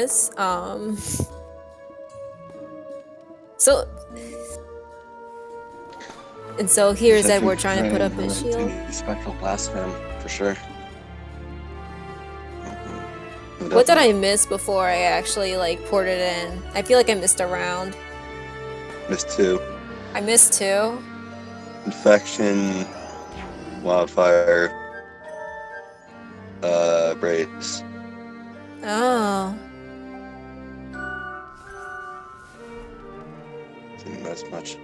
this. So here's Edward trying to put up his shield. Spectral blasphemy for sure. What did I miss before I actually like poured it in? I feel like I missed a round. Missed 2. I missed 2. Infection, wildfire, brace. Oh. Didn't miss much.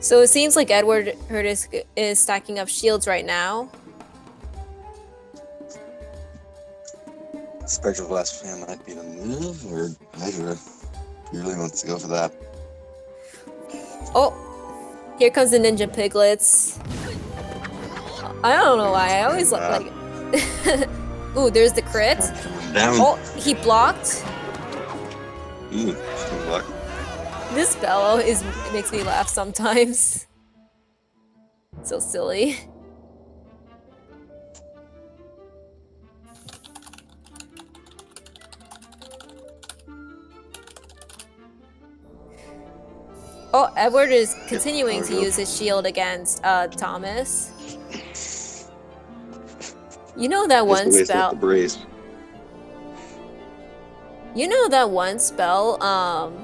So it seems like Edward Curtis is stacking up shields right now. Spectral blasphemy might be the move, or Hydra really wants to go for that. Oh, here comes the ninja piglets. I don't know why. I always like. Ooh, there's the crit. Down. Oh, he blocked. Ooh, still blocked. This bellow makes me laugh sometimes. So silly. Oh, Edward is continuing to use his shield against Thomas. You know that one spell. You know that one spell,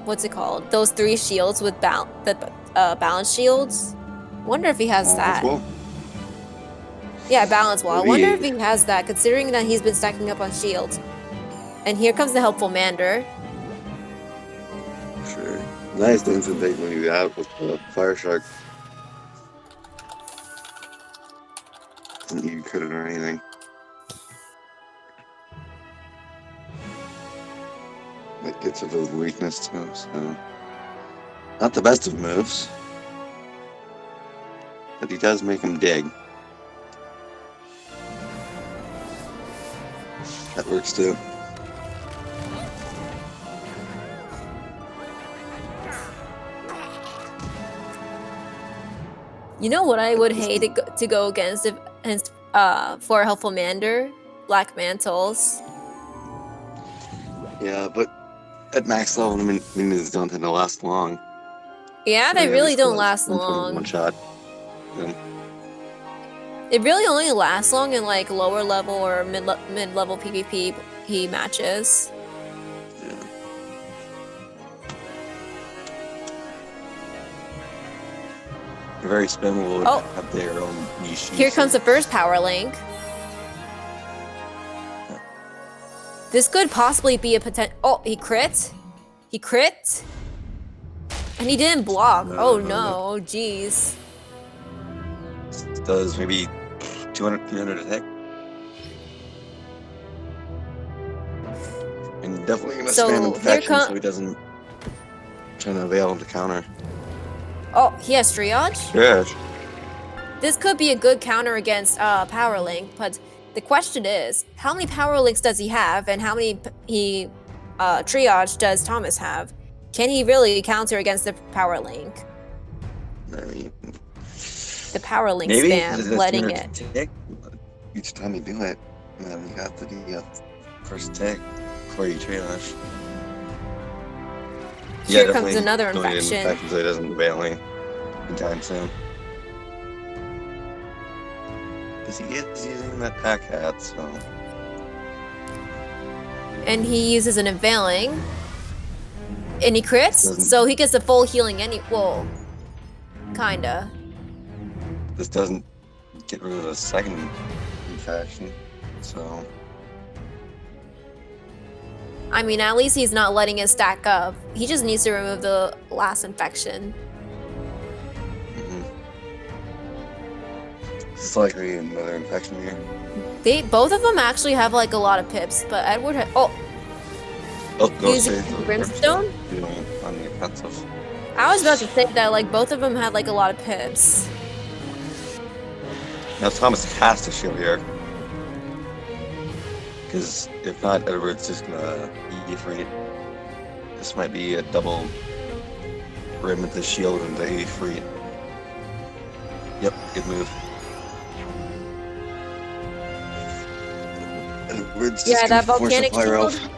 what's it called? Those 3 shields with balance shields? Wonder if he has that. Wall? Yeah, balance wall. I wonder if he has that, considering that he's been stacking up on shields. And here comes the helpful Mander. Sure. Nice things to take when you out with the fire shark. Doesn't need credit or anything. That gets a little weakness too, so not the best of moves, but he does make him dig. That works too. You know what I would hate to go against for a helpful Mander? Black Mantles. Yeah, but at max level, minions don't tend to last long. Yeah, they really don't last long. One shot. Yeah. It really only lasts long in like lower level or mid level PvP matches. Yeah. They're very spammable. Oh, have their own niche. Here comes the first power link. This could possibly be a potential. Oh, he crit? He crit? And he didn't block. Oh no, jeez. Does maybe 200, 300 attack. And definitely gonna spam infection so he doesn't try to avail the counter. Oh, he has triage? Yeah. This could be a good counter against power link, but the question is, how many power links does he have, and how many triage does Thomas have? Can he really counter against the power link? I mean, the power link spam, letting it. Tick, each time you do it, and then you got to do the first tick before you triage. Here comes another infection. So he doesn't avail anytime soon. Because he is using that pack hat, so. And he uses an availing. And he crits, so he gets the full healing well, kinda. This doesn't get rid of the second infection, so. I mean, at least he's not letting it stack up. He just needs to remove the last infection. It's likely another infection here. Both of them actually have like a lot of pips, but Edward had. Oh, using Brimstone? On the offensive. I was about to say that like both of them had like a lot of pips. Now Thomas has to shield here. Because if not, Edward's just gonna be free. This might be a double rim with the shield and they free. Yep, good move. Edward's Yeah, just gonna that force a volcanic fire elf. shield.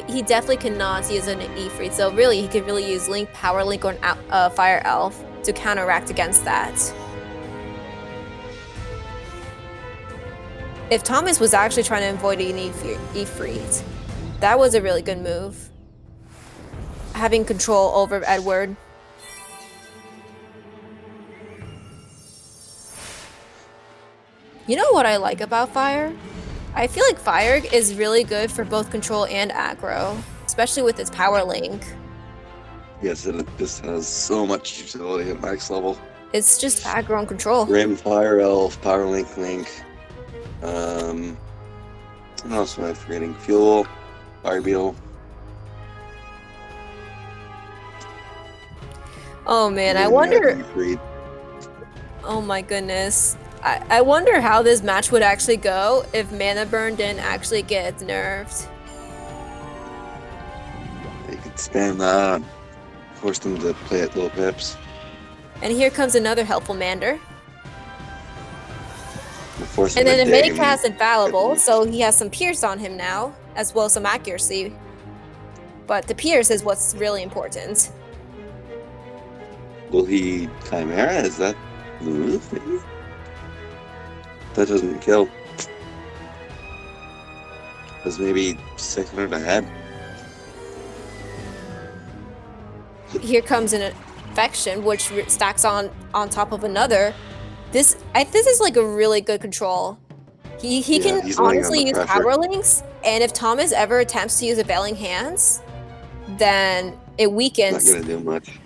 He definitely cannot use an Ifrit. So really, he could really use Link, Power Link, or an Fire Elf to counteract against that. If Thomas was actually trying to avoid an Ifrit, that was a really good move. Having control over Edward. You know what I like about Fire? I feel like Fire is really good for both control and aggro, especially with its Power Link. Yes, it just has so much utility at max level. It's just aggro and control. Rim, Fire Elf, Power Link, Link. What else am I forgetting? Fuel, Fire Beetle. Oh man, I wonder. Oh my goodness. I wonder how this match would actually go if Mana Burn didn't actually get nerfed. You could spam that, force them to play at low pips. And here comes another helpful Mander. Force And them then to it may dig cast and Infallible, get so he has some Pierce on him now, as well as some accuracy. But the Pierce is what's really important. Will he Chimera? Is that the move, maybe? That doesn't kill. That's maybe 600 ahead. Here comes an Infection, which stacks on top of another. This is like a really good control. He can honestly use Power Links, and if Thomas ever attempts to use Availing Hands, then it weakens. Not gonna do much.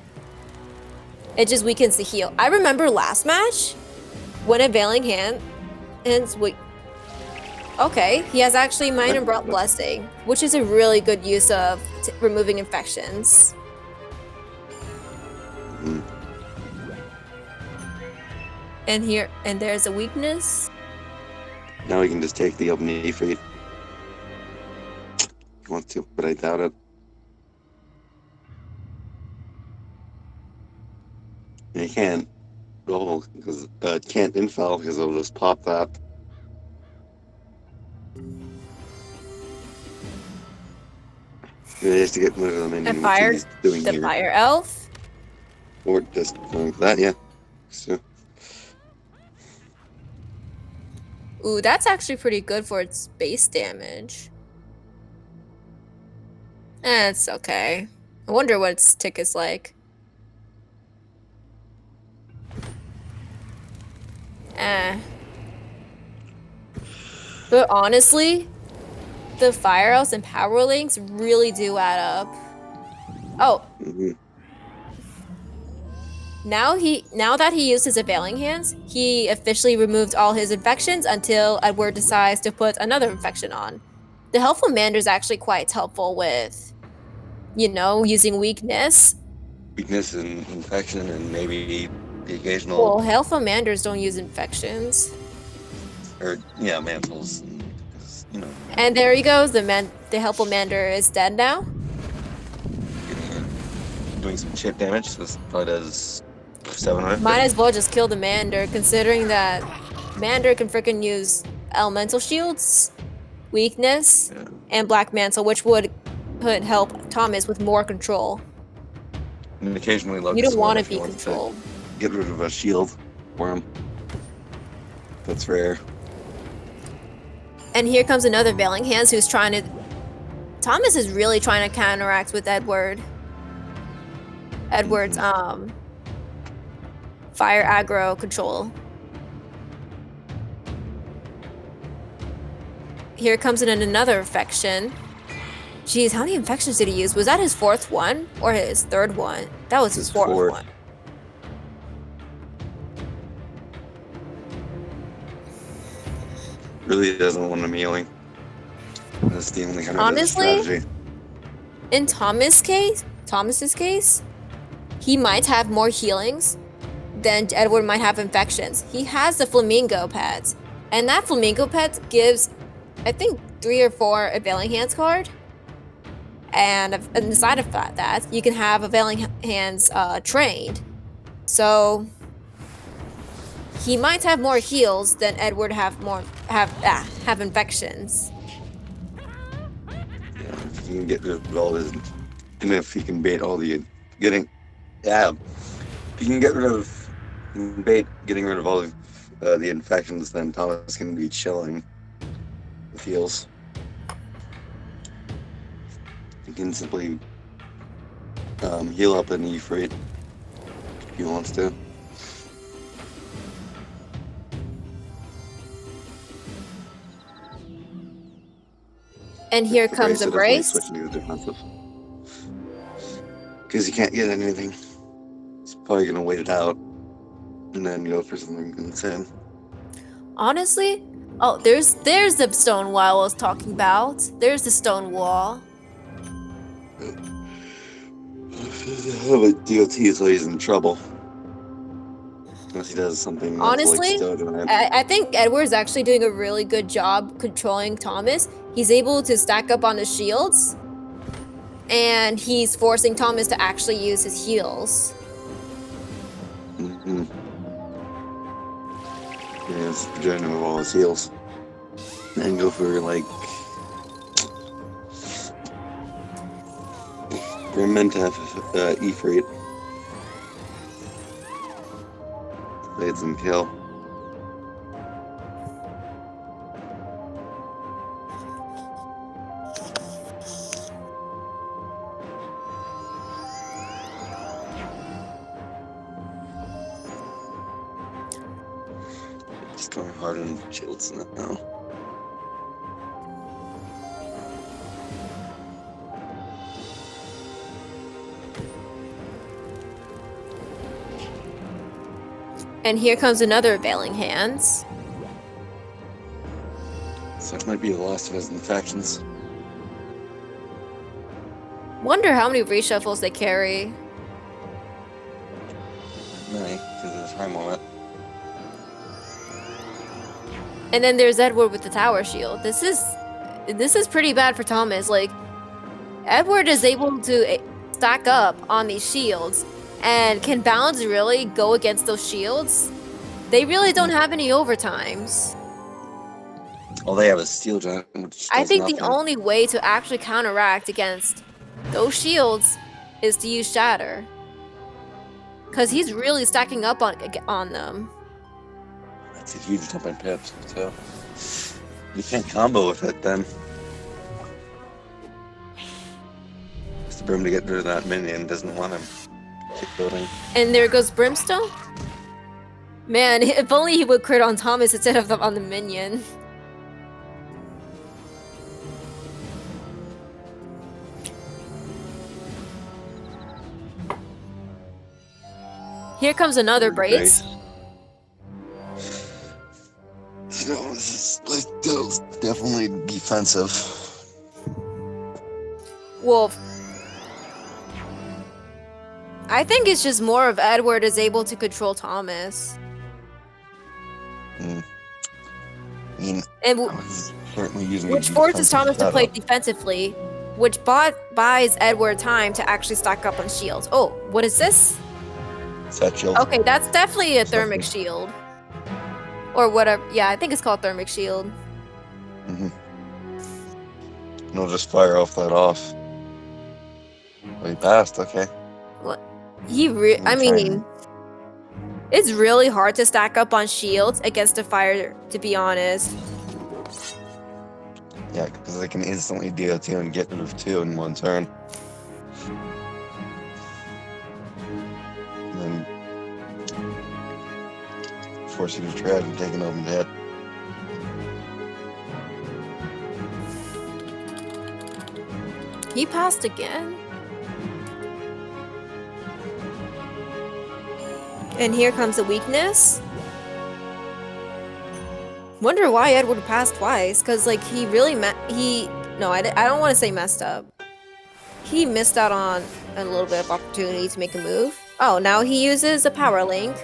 It just weakens the heal. I remember last match when Availing Hands. Okay, he has actually Minor Blessing, which is a really good use of removing infections. Mm-hmm. And there's a weakness. Now we can just take the open Ifrit. He wants to, but I doubt it. And he can't. Oh, because can't infall because it'll just pop that. He has to get rid of the minion, which he's doing the here. Fire Elf? Or just going for that, yeah. So. Ooh, that's actually pretty good for its base damage. It's okay. I wonder what its tick is like. But honestly, the Fire Elves and Power Links really do add up. Oh. Mm-hmm. Now that he used his Availing Hands, he officially removed all his infections until Edward decides to put another infection on. The Helpful Mander is actually quite helpful with, using weakness. Weakness and infection and maybe the occasional... Well, Helpful Manders don't use infections. Or, yeah, mantles. And there he goes, the Helpful Mander is dead now. Doing some chip damage, so this probably does 700. Might as well just kill the Mander, considering that Mander can freaking use Elemental Shields, Weakness, and Black Mantle, which would help Thomas with more control. And occasionally you don't want to be controlled. Get rid of a shield for him. That's rare. And here comes another Veiling Hands who's trying to... Thomas is really trying to counteract with Edward's fire aggro control. Here comes in another infection. Jeez, how many infections did he use? Was that his fourth one or his third one? That was his fourth one. Really doesn't want him healing. That's the only kind of honestly, strategy. In Thomas's case, he might have more healings than Edward might have infections. He has the Flamingo Pet, and that Flamingo Pet gives, I think, 3 or 4 Availing Hands card. And inside of that, you can have Availing Hands trained. So he might have more heals than Edward have infections. he can get rid of all his, and if he can bait all the getting, yeah, if he can get rid of getting rid of all of the infections, then Thomas can be chilling with heals. He can simply heal up an Ifrit if he wants to. And here comes a brace. Embrace. Switching to the defensive. Because he can't get anything. He's probably going to wait it out and then go for something insane. Honestly, oh, there's the stone wall I was talking about. There's the stone wall. But DOT is why he's in trouble. Unless he does something Honestly, I think Edward's actually doing a really good job controlling Thomas. He's able to stack up on the shields, and he's forcing Thomas to actually use his heals. Mm-hmm. Yeah, it's trying to move all his heals. And go for, like... We're meant to have Ifrit. Blades and kill. Just going hard on shields now. And here comes another Veiling Hands. So it might be the last of his infections. Wonder how many reshuffles they carry. Many, because of the time limit. And then there's Edward with the tower shield. This is pretty bad for Thomas. Like, Edward is able to stack up on these shields. And can Balance really go against those shields? They really don't have any overtimes. All they have is Steel Giant, which I think nothing. the only way to actually counteract against those shields is to use Shatter. Because he's really stacking up on them. That's a huge jump in pips, too. You can't combo with it, then. Just the Brim to get rid of that minion doesn't want him. Keep building. And there goes Brimstone. Man, if only he would crit on Thomas instead of on the minion. Here comes another brace. You know, this is like definitely defensive. Wolf. I think it's just more of Edward is able to control Thomas. I mean, and certainly using which forces Thomas to play defensively, which buys Edward time to actually stack up on shields. Oh, what is this? Set shield. Okay, that's definitely a thermic shield. Or whatever. Yeah, I think it's called thermic shield. Mm-hmm. And I'll just fire off that off. Well, he passed, okay. What? I mean, it's really hard to stack up on shields against a fire, to be honest. Yeah, because they can instantly deal 2 and get rid of 2 in one turn. And then force you to tread and take an open hit. He passed again. And here comes the weakness. Wonder why Edward passed twice, because like he really I don't want to say messed up. He missed out on a little bit of opportunity to make a move. Oh, now he uses a power link.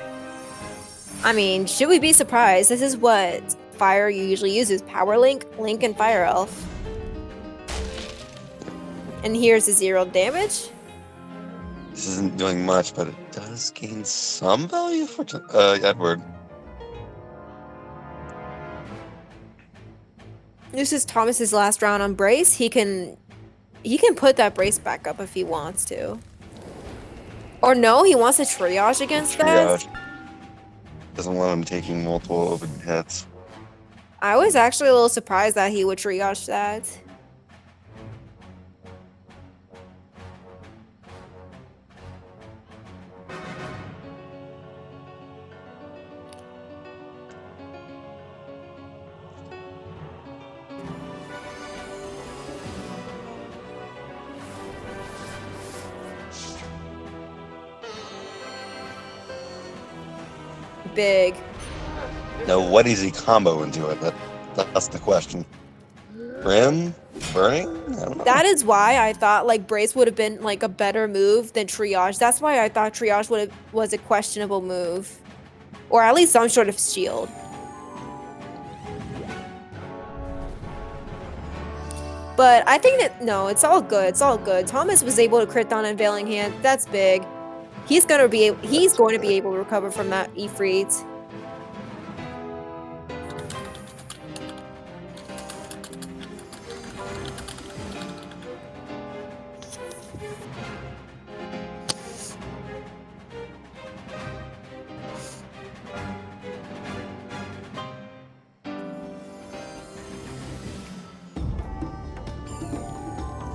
I mean, should we be surprised? This is what Fire usually uses: power link, link, and fire elf. And here's the 0 damage. This isn't doing much, but it does gain some value for Edward. This is Thomas's last round on Brace. He can He can put that brace back up if he wants to. Or no, he wants to triage against that? Doesn't want him taking multiple open hits. I was actually a little surprised that he would triage that. Big. Now, what is he combo into it? That's the question. Rim? Burning? I don't know. That is why I thought like brace would have been like a better move than triage. That's why I thought triage was a questionable move. Or at least some sort of shield. But I think that no, it's all good. It's all good. Thomas was able to crit down Unveiling Hand. That's big. He's going to be able to recover from that Ifrit.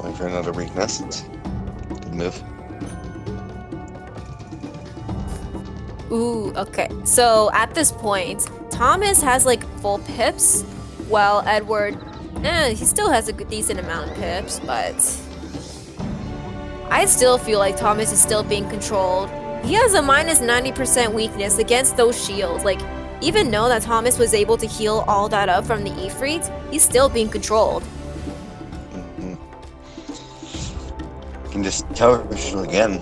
Going for another weakness. Good move. Ooh, okay. So at this point, Thomas has like full pips, while Edward, he still has a decent amount of pips, but I still feel like Thomas is still being controlled. He has a minus 90% weakness against those shields. Like, even though that Thomas was able to heal all that up from the Ifrit, he's still being controlled. You can just tower shield again.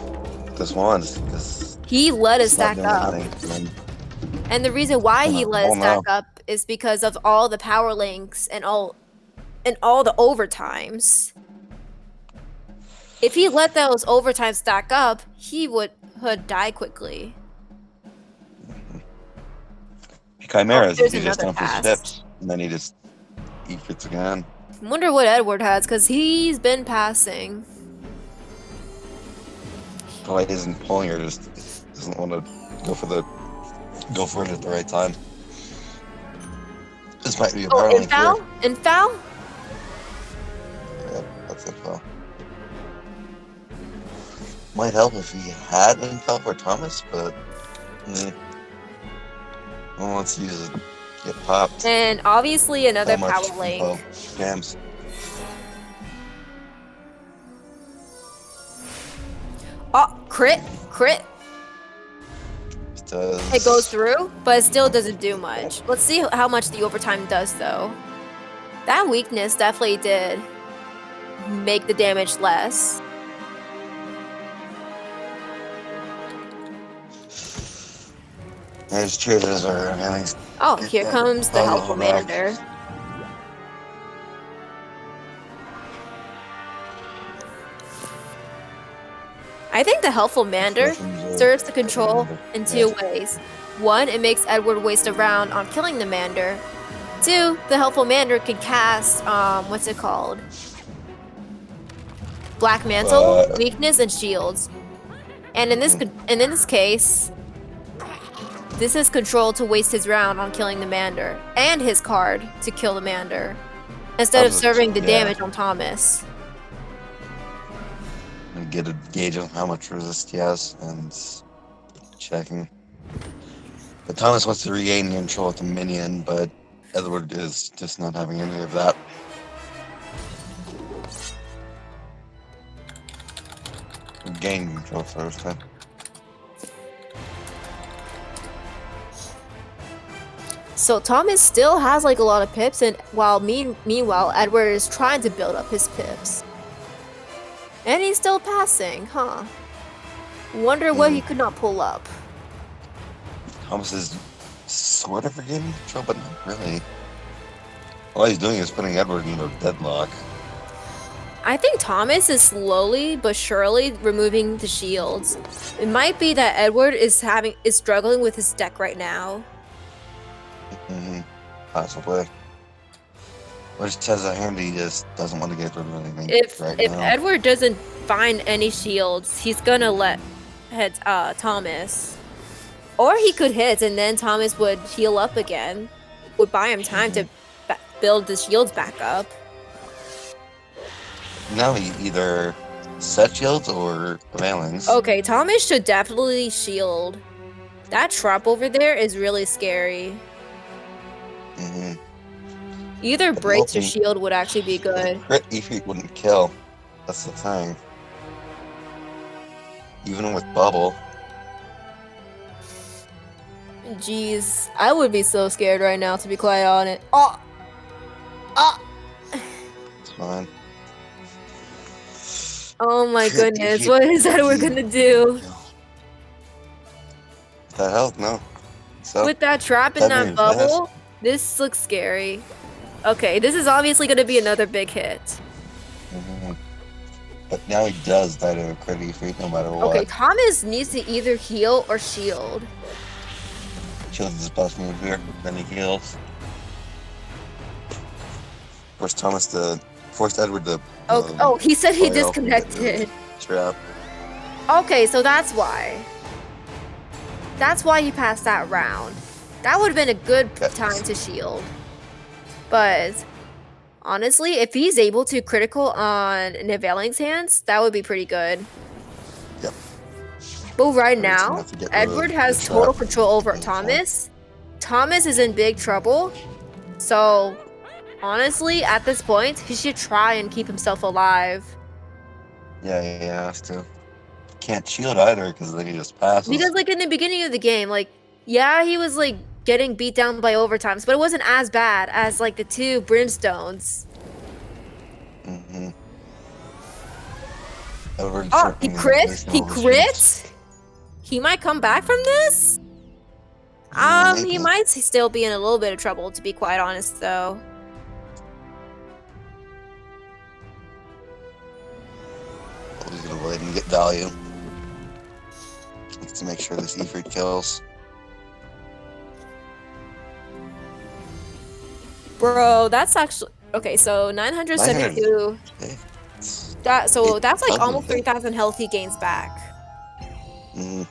This one's because he let us stack up. And the reason why he let us stack up is because of all the power links and all the overtimes. If he let those overtimes stack up, he would die quickly. Chimeras, if you just don't push steps, and then he just Ifrits again. I wonder what Edward has, because he's been passing. Probably isn't pulling or just doesn't want to go for it at the right time. This might be a power link here. Infoul? Yeah, that's Infoul. Might help if he had Infoul for Thomas, but no one wants to use it. Get popped. And obviously another power link. Jams. Oh, crit. It goes through, but it still doesn't do much. Let's see how much the overtime does, though. That weakness definitely did make the damage less. His cheaters are having. Oh, here comes the helpful Mander. I think the helpful Mander serves the control in two ways. One, it makes Edward waste a round on killing the Mander. Two, the helpful Mander can cast, what's it called? Black Mantle, weakness, and shields. And in this case, this is control to waste his round on killing the Mander, and his card to kill the Mander, instead of serving the damage on Thomas. And get a gauge of how much resist he has, and checking. But Thomas wants to regain control with the minion, but Edward is just not having any of that. Gain control first time. So Thomas still has like a lot of pips, and meanwhile Edward is trying to build up his pips. And he's still passing, huh? Wonder what he could not pull up. Thomas is sort of regaining control, but not really. All he's doing is putting Edward into a deadlock. I think Thomas is slowly but surely removing the shields. It might be that Edward is struggling with his deck right now. Possibly. Or just has a hand, he just doesn't want to get rid of anything If right if now. Edward doesn't find any shields, he's gonna let hit Thomas. Or he could hit and then Thomas would heal up again. Would buy him time to build the shields back up. Now he either set shields or railings. Okay, Thomas should definitely shield. That trap over there is really scary. Mm-hmm. Either brace or shield would actually be good. Crit Ifrit wouldn't kill. That's the thing. Even with bubble. Jeez, I would be so scared right now, to be quite honest. Oh! Oh! It's fine. Oh my goodness, what is that we're gonna do? That health, no. So, with that trap in that bubble, this looks scary. Okay, this is obviously gonna be another big hit. Mm-hmm. But now he does die to a crit Ifrit no matter what. Okay, Thomas needs to either heal or shield. Shields his best move here, then he heals. Forced Thomas to forced Edward to. Oh, he said he disconnected. Trap. Okay, so that's why. That's why he passed that round. That would have been a good time to shield. But honestly, if he's able to critical on Neveling's hands, that would be pretty good. Yep. But right now, Edward has total control over Thomas. Thomas is in big trouble. So honestly, at this point, he should try and keep himself alive. Yeah, he has to. Can't shield either because then he just passes. Because like in the beginning of the game, like yeah, he was like getting beat down by overtimes, but it wasn't as bad as like the two brimstones. Mm-hmm. Oh, he crit? He crit? He might come back from this? He might still be in a little bit of trouble, to be quite honest, though. He's gonna go ahead and get value. To make sure this Ifrit kills. Bro, that's actually okay. So 972. That's like almost 3,000 health he gains back. Mm-hmm.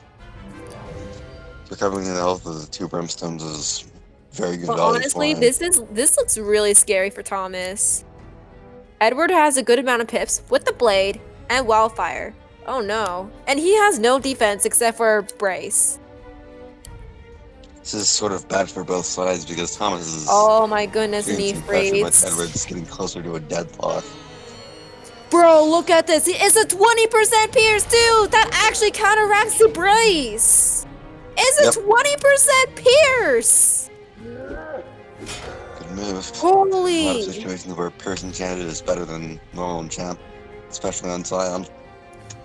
Recovering the health of the two brimstones is very good but value. Honestly, this looks really scary for Thomas. Edward has a good amount of pips with the blade and wildfire. Oh no. And he has no defense except for brace. This is sort of bad for both sides because Thomas is. Oh my goodness, knee freeze. But Edward's getting closer to a deadlock. Bro, look at this. It's a 20% pierce too. That actually counteracts the brace. It's a 20% pierce. Good move. Holy. A lot of situations where pierce enchanted is better than normal enchant, especially on Scion.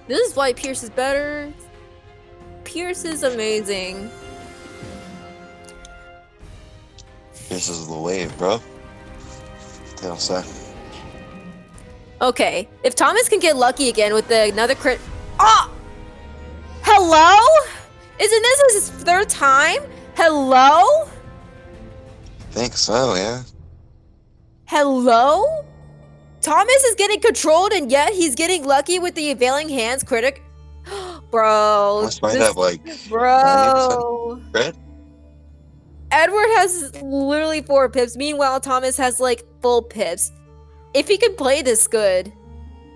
This is why Pierce is better. Pierce is amazing. Pierce is the wave, bro. They'll say. Okay, if Thomas can get lucky again with another crit. Oh! Hello? Isn't this his third time? Hello? Think so, yeah. Hello? Thomas is getting controlled and yet he's getting lucky with the availing hands critic. Bro. Let's find out, like, bro. Crit? Edward has literally 4 pips. Meanwhile, Thomas has like full pips. If he can play this good,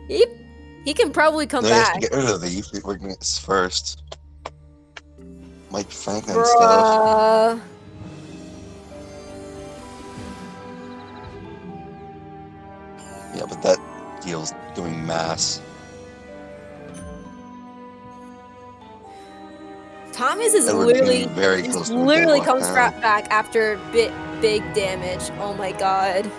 he can probably come back. Get rid of the Ifrit weakness first. Mike Franklin Bruh. stuff. Yeah, but that deal's doing mass. Thomas is literally comes back after big damage. Oh my god.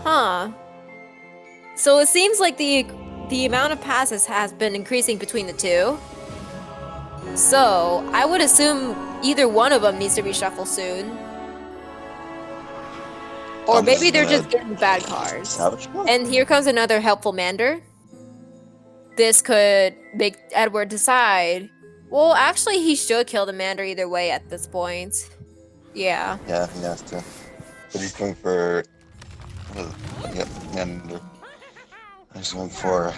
Huh. So it seems like the amount of passes has been increasing between the two. So I would assume either one of them needs to be shuffled soon. Or Thomas maybe is they're gonna just getting bad cards. salvage one? And here comes another helpful Mander. This could make Edward decide. Well, actually, he should kill the Mander either way at this point. Yeah. Yeah, he has to. But he's going for. Yep, and he's going for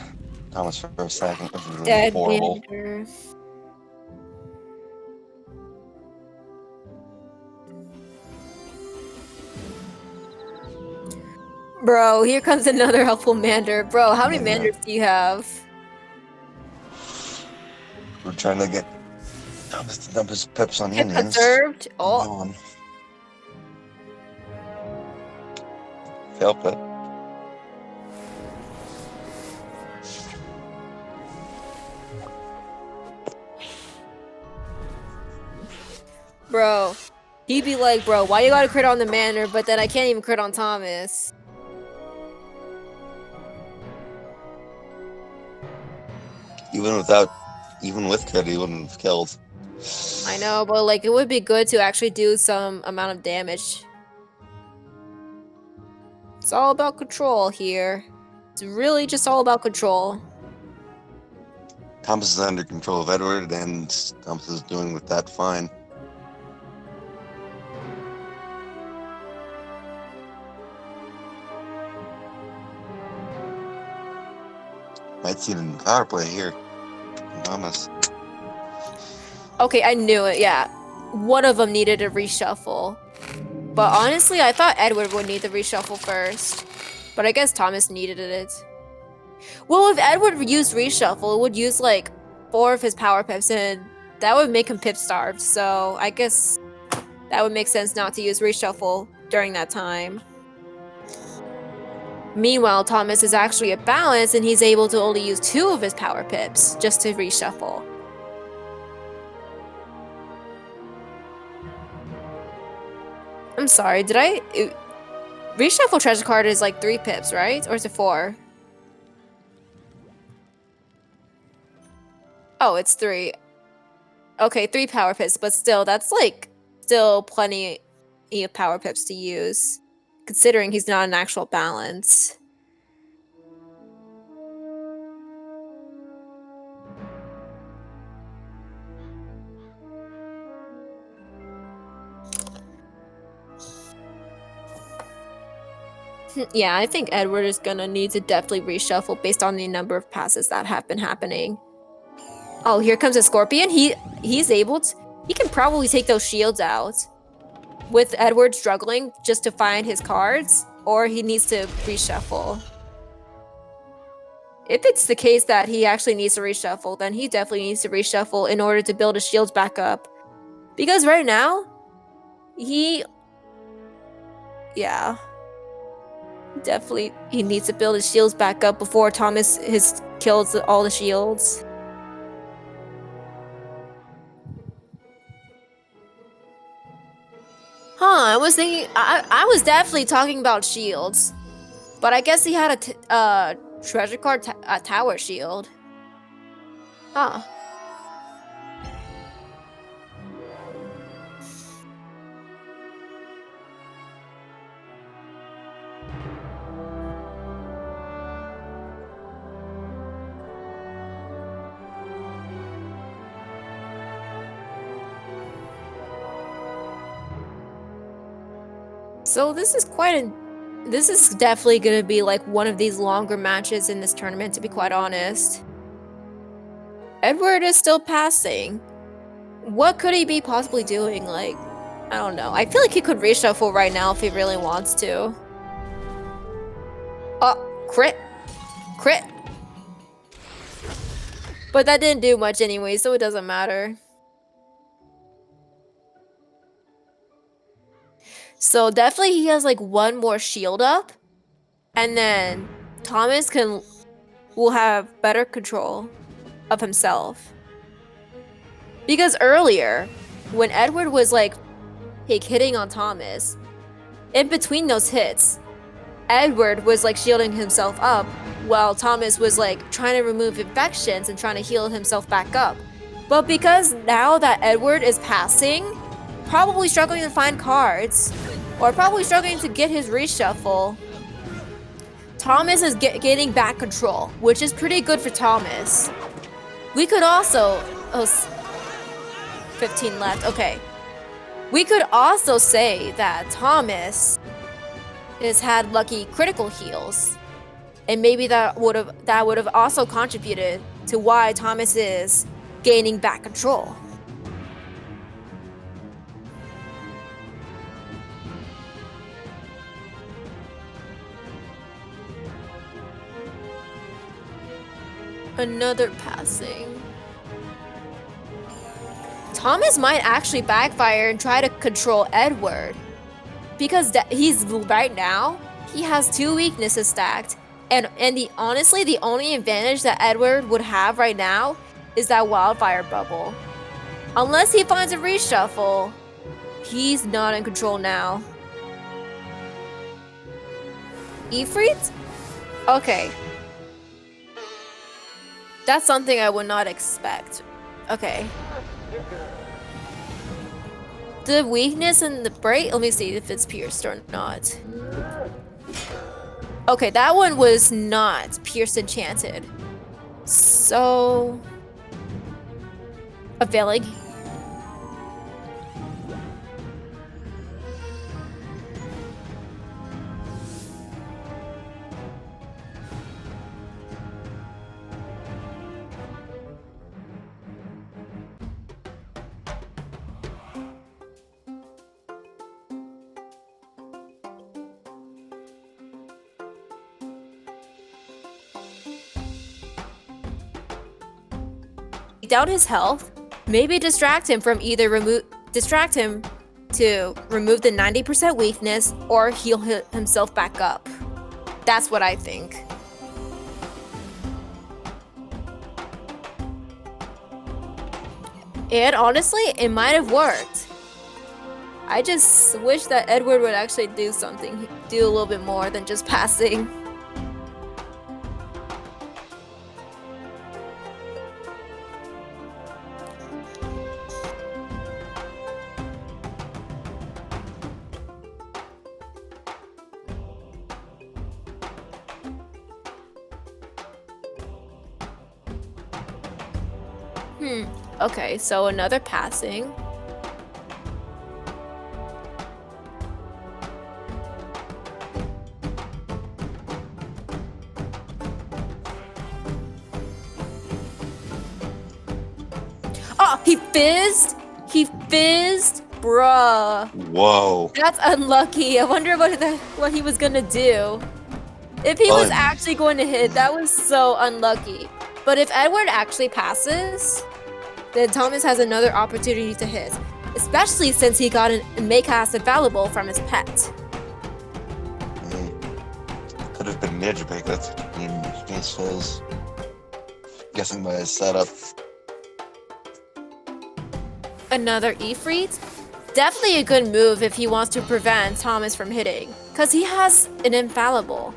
Thomas for a second, which is really Dead horrible. Mander. Bro, here comes another helpful Mander. Bro, how many Yeah. Manders do you have? We're trying to get Thomas to dump his pips on the Hit Indians. conserved. Go Oh, on. Fail pit. bro. He'd be like, bro, why you gotta crit on the Mander, but then I can't even crit on Thomas? Even with crit, he wouldn't have killed. I know, but like it would be good to actually do some amount of damage. It's all about control here. It's really just all about control. Thomas is under control of Edward, and Thomas is doing with that fine. Might see it in the power play here. Thomas. Okay, I knew it, yeah. One of them needed a reshuffle. But honestly, I thought Edward would need the reshuffle first. But I guess Thomas needed it. Well, if Edward used reshuffle, it would use like 4 of his power pips, and that would make him pip starved. So I guess that would make sense not to use reshuffle during that time. Meanwhile, Thomas is actually at balance, and he's able to only use 2 of his power pips just to reshuffle. I'm sorry, did I... reshuffle treasure card is like 3 pips, right? Or is it 4? Oh, it's 3. Okay, 3 power pips, but still, that's like still plenty of power pips to use, considering he's not an actual balance. Yeah, I think Edward is gonna need to definitely reshuffle based on the number of passes that have been happening. Oh, here comes a Scorpion. He's able to... He can probably take those shields out. With Edward struggling just to find his cards, or he needs to reshuffle. If it's the case that he actually needs to reshuffle, then he definitely needs to reshuffle in order to build his shields back up. Because right now, definitely he needs to build his shields back up before Thomas kills all the shields. I was thinking, I was definitely talking about shields, but I guess he had a treasure card tower shield. Huh. So this is definitely gonna be like one of these longer matches in this tournament, to be quite honest. Edward is still passing. What could he be possibly doing? Like, I don't know. I feel like he could reshuffle right now if he really wants to. Oh, crit. Crit. But that didn't do much anyway, so it doesn't matter. So definitely he has like 1 more shield up, and then Thomas will have better control of himself. Because earlier, when Edward was like hitting on Thomas, in between those hits, Edward was like shielding himself up while Thomas was like trying to remove infections and trying to heal himself back up. But because now that Edward is passing, probably struggling to find cards, or probably struggling to get his reshuffle. Thomas is gaining back control, which is pretty good for Thomas. We could also... Oh, 15 left. Okay. We could also say that Thomas has had lucky critical heals. And maybe that would have also contributed to why Thomas is gaining back control. Another passing. Thomas might actually backfire and try to control Edward. Because he's right now, he has 2 weaknesses stacked. And honestly, the only advantage that Edward would have right now is that wildfire bubble. Unless he finds a reshuffle, he's not in control now. Ifrit? Okay. That's something I would not expect. Okay. The weakness in the break? Let me see if it's pierced or not. Okay, that one was not pierced enchanted. So... availing. Down his health, maybe distract him from either distract him to remove the 90% weakness or heal himself back up. That's what I think. And honestly, it might have worked. I just wish that Edward would actually do something, do a little bit more than just passing. Okay, so another passing. Oh, he fizzed? He fizzed? Bruh. Whoa. That's unlucky. I wonder what he was gonna do. If he was actually going to hit, that was so unlucky. But if Edward actually passes, then Thomas has another opportunity to hit, especially since he got a Make-Cast Infallible from his pet. Could have been Magic Break, that's what I mean. Case Fizz. Guessing by his setup. Another Ifrit? Definitely a good move if he wants to prevent Thomas from hitting, because he has an Infallible.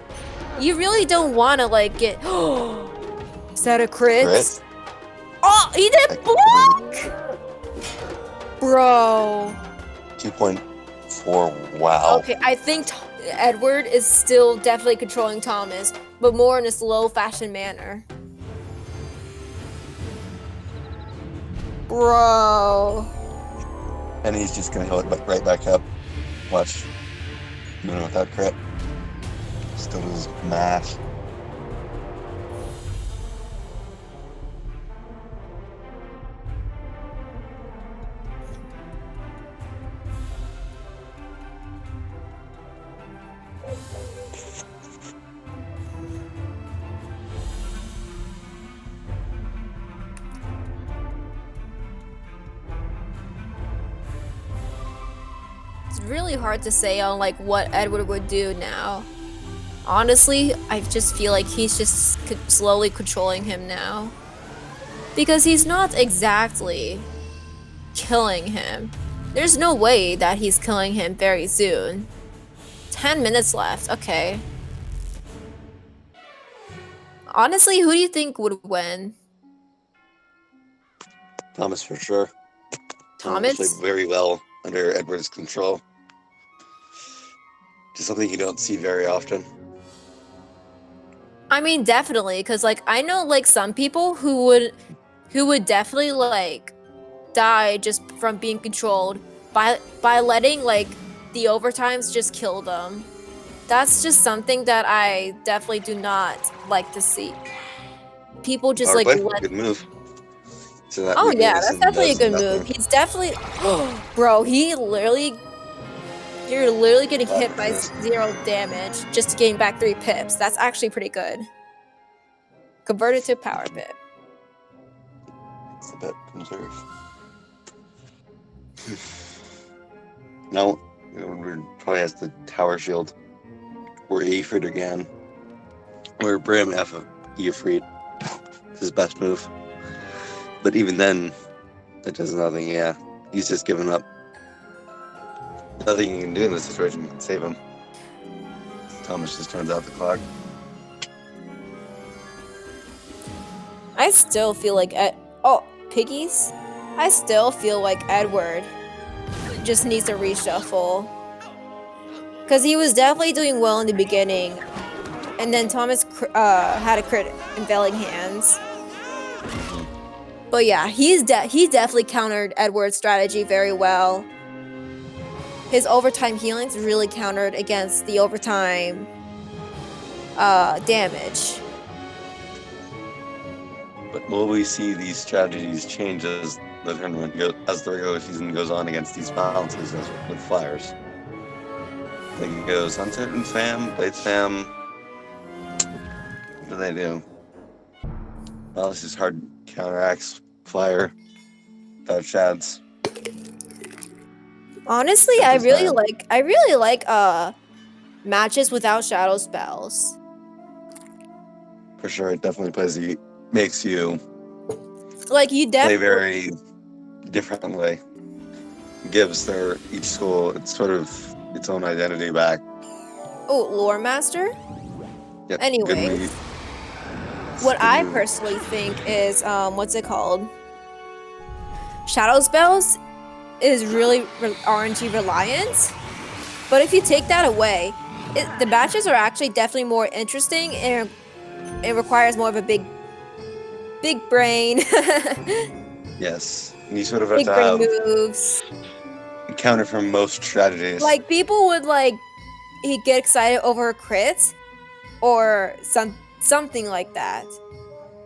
You really don't want to, like, get... Is that a crit? Oh, he didn't block! Bro. 2.4, wow. Okay, I think Edward is still definitely controlling Thomas, but more in a slow-fashion manner. Bro. And he's just gonna heal it right back up. Watch. Even without crit. Still does math. It's really hard to say on like what Edward would do now. Honestly, I just feel like he's just slowly controlling him now. Because he's not exactly killing him. There's no way that he's killing him very soon. 10 minutes left, okay. Honestly, who do you think would win? Thomas for sure. Thomas? Played very well under Edward's control. Just something you don't see very often. I mean, definitely, because like I know like some people who would definitely like die just from being controlled by letting like the overtimes just kill them. That's just something that I definitely do not like to see. People just Power like play, let. good move. So that Oh yeah, weakness that's and definitely a does good move. nothing. He's definitely, bro. You're literally getting hit by Resist. 0 damage just getting back 3 pips. That's actually pretty good. Converted to power pip. It's the bet conserve. Now, we're probably has the tower shield. Or Ifrit again. Or Brim F of Ifrit. It's his best move. But even then, it does nothing, yeah. He's just given up. Nothing you can do in this situation can save him. Thomas just turns out the clock. I still feel like piggies. I still feel like Edward just needs to reshuffle because he was definitely doing well in the beginning, and then Thomas had a crit in Veiling Hands. But yeah, he definitely countered Edward's strategy very well. His overtime healings really countered against the overtime damage. But will we see these strategies change as the tournament as the regular season goes on against these balances with flyers? They can go Sunset and Spam, Blade Spam. What do they do? Well, this is hard counteracts flyer without shads. Honestly, I really like matches without shadow spells. For sure, it definitely makes you Like you play definitely very differently. Gives each school its sort of its own identity back. Oh, Lore Master? Yep. Anyway, Good move. what Good I move. personally think is what's it called? Shadow spells is really RNG reliant, but if you take that away, the matches are actually definitely more interesting and it requires more of a big brain, Yes. You sort of have big to brain have moves. counter from most strategies. Like people would like he get excited over crits or something like that.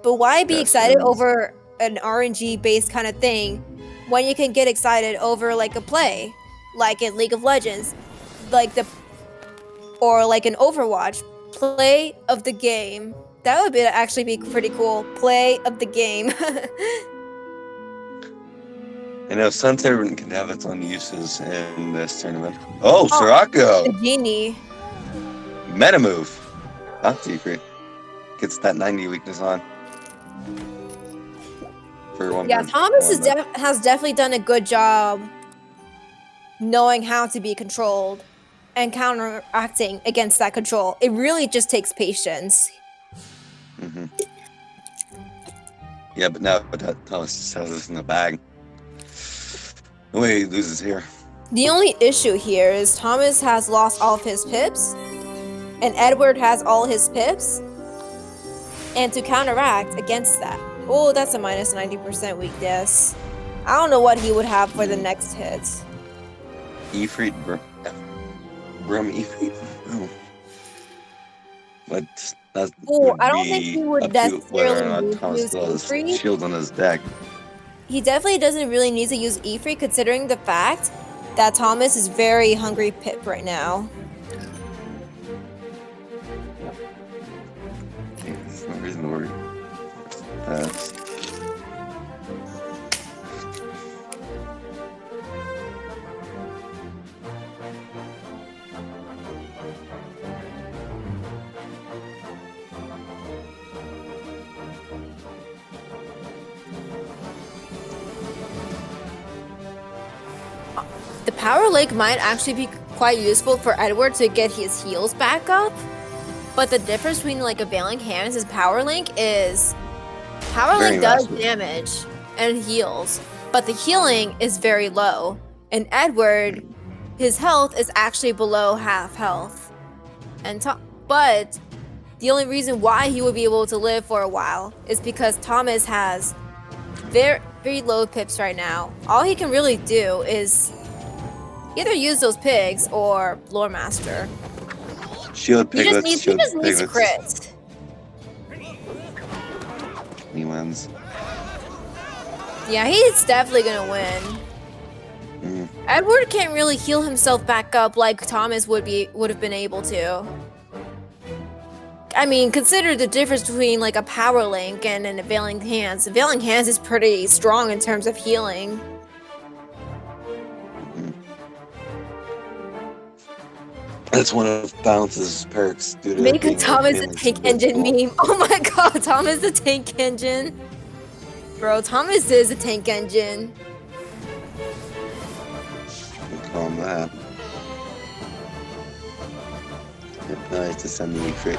But why be Yes, excited and over an RNG based kind of thing when you can get excited over like a play, like in League of Legends, or like an Overwatch play of the game? That would actually be pretty cool. Play of the game. I know Sun Servant can have its own uses in this tournament. Oh, The Sirocco! genie. Meta move. Not secret. Gets that 90 weakness on. For one Yeah, burn. Thomas has definitely done a good job knowing how to be controlled and counteracting against that control. It really just takes patience. Mm-hmm. Yeah, but now Thomas just has this in the bag. The way he loses here. The only issue here is Thomas has lost all of his pips, and Edward has all his pips. And to counteract against that, oh, that's a minus 90% weakness. I don't know what he would have for the next hit. Ifrit, Brum Ifrit. Oh. But that would I don't think be he would up to whether or necessarily not Thomas use still has Ifrit. shield on his deck. He definitely doesn't really need to use Ifrit considering the fact that Thomas is very hungry pip right now. There's no reason to worry. The Power Link might actually be quite useful for Edward to get his heals back up. But the difference between like a Veiling Hands and Power Link is Power Link does damage and heals, but the healing is very low. And Edward, his health is actually below half health. But the only reason why he would be able to live for a while is because Thomas has very, very low pips right now. All he can really do is either use those pigs or Lore Master. Shield piglets, He shield just needs piglets. crit. He wins. Yeah, he's definitely gonna win. Edward can't really heal himself back up like Thomas would have been able to. I mean, consider the difference between like a Power Link and an Availing Hands. Availing Hands is pretty strong in terms of healing. That's one of Balance's perks. Due to Make a being Thomas a Bailing's tank engine invincible. meme. Oh my god, Thomas the tank engine. Bro, Thomas is a tank engine. We call him that. Yep, now he's descending crit.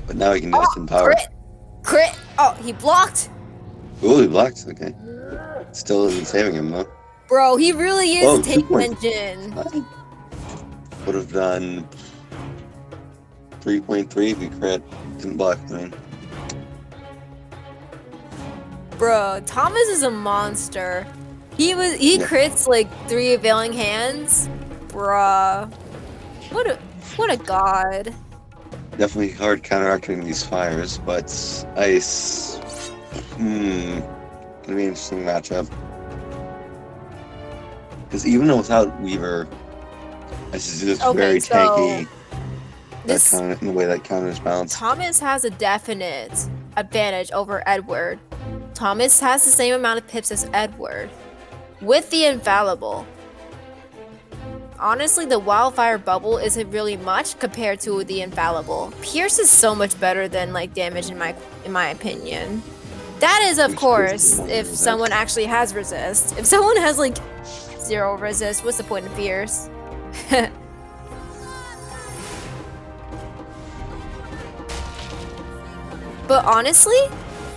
But now he can just empower. Crit! Oh, he blocked! Ooh, he blocked. Okay. Still isn't saving him though. Bro, he really is Oh, a tank 2 points. engine. Would have done 3.3 if he crit. Didn't block, I mean. Bro, Thomas is a monster. He crits like 3 Availing Hands. Bruh. What a god. Definitely hard counteracting these fires, but ice. Gonna be an interesting matchup. Because even without Weaver, ice is just very tanky. In the way that counters balance. Thomas has a definite advantage over Edward. Thomas has the same amount of pips as Edward, with the infallible. Honestly, the wildfire bubble isn't really much compared to the infallible. Pierce is so much better than like damage in my opinion. That is, of course, if someone actually has resist. If someone has like 0 resist, what's the point of Pierce? But honestly,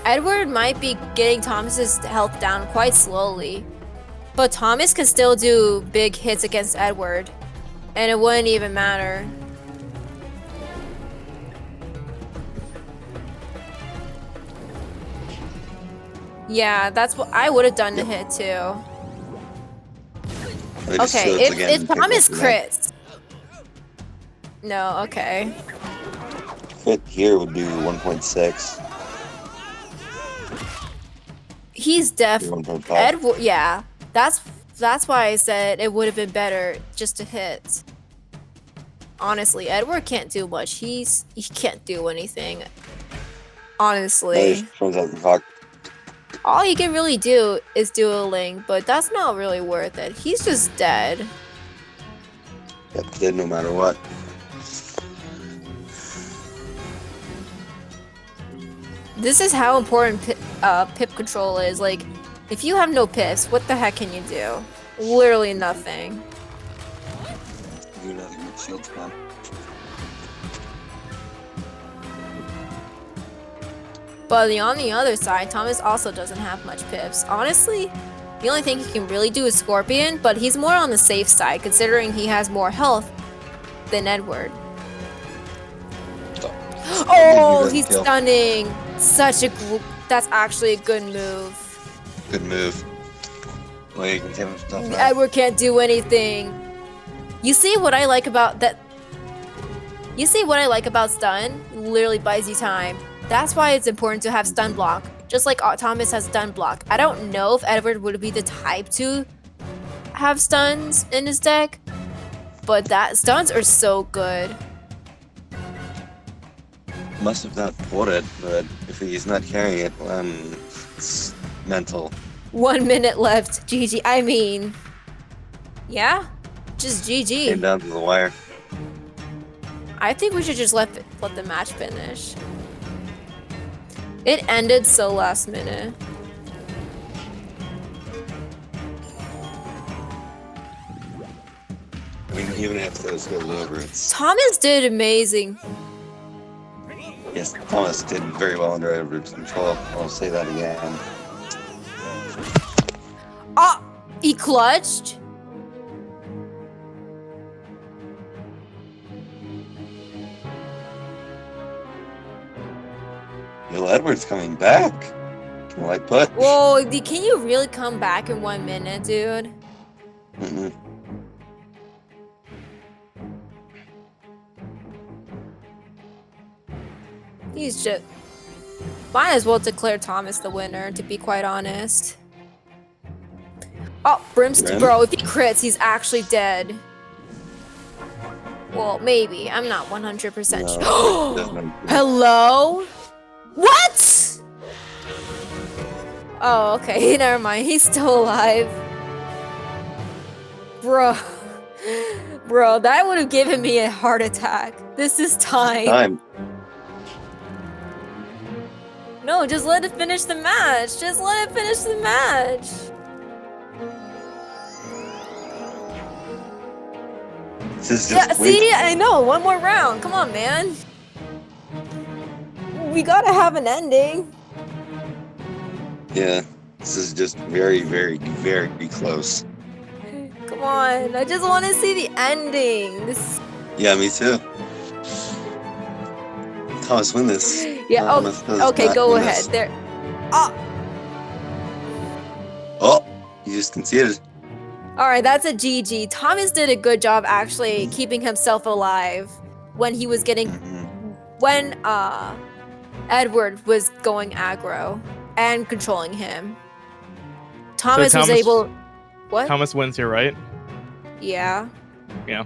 Edward might be getting Thomas's health down quite slowly. But Thomas can still do big hits against Edward, and it wouldn't even matter. Yeah, that's what I would have done to hit too. Okay, if Thomas crits. No, okay. Crit here would do 1.6. He's definitely Edward. Yeah, that's why I said it would have been better just to hit. Honestly, Edward can't do much. He can't do anything. Honestly, all he can really do is dueling, but that's not really worth it. He's just dead. Yep, dead no matter what. This is how important pip control is. Like, if you have no pips, what the heck can you do? Literally nothing. Do nothing with shield spam. But on the other side, Thomas also doesn't have much pips. Honestly, the only thing he can really do is Scorpion, but he's more on the safe side considering he has more health than Edward. Oh, he's stunning. That's actually a good move. Good move. Well, you can give him stuff now. Edward can't do anything. You see what I like about that? You see what I like about stun? Literally buys you time. That's why it's important to have stun block. Just like Thomas has stun block. I don't know if Edward would be the type to have stuns in his deck, but stuns are so good. Must have not put it, but if he's not carrying it, it's mental. 1 minute left. GG. I mean, yeah, just GG. Came down to the wire. I think we should just let the match finish. It ended so last minute. I mean, even if those go over, it's... Thomas did amazing. Yes, Thomas did very well under Edward's control. I'll say that again. Oh, he clutched? Well, Edward's coming back. Can I push? Whoa, can you really come back in 1 minute, dude? Mm-mm. He's just... Might as well declare Thomas the winner, to be quite honest. Oh, Brimstone, bro, if he crits, he's actually dead. Well, maybe. I'm not 100% sure. No, Hello? What? Oh, okay. Never mind. He's still alive. Bro. Bro, that would have given me a heart attack. This is time. No, just let it finish the match. Just let it finish the match. This is just Yeah, see? I know. One more round. Come on, man. We gotta have an ending. Yeah, this is just very, very, very close. Come on. I just want to see the ending. This... Yeah, me too. Thomas, win this. Yeah, okay, go ahead. There. Oh! Oh, you just conceded. Alright, that's a GG. Thomas did a good job actually keeping himself alive when he was getting... When, Edward was going aggro and controlling him. Thomas was able... What? Thomas wins here, right? Yeah. Yeah.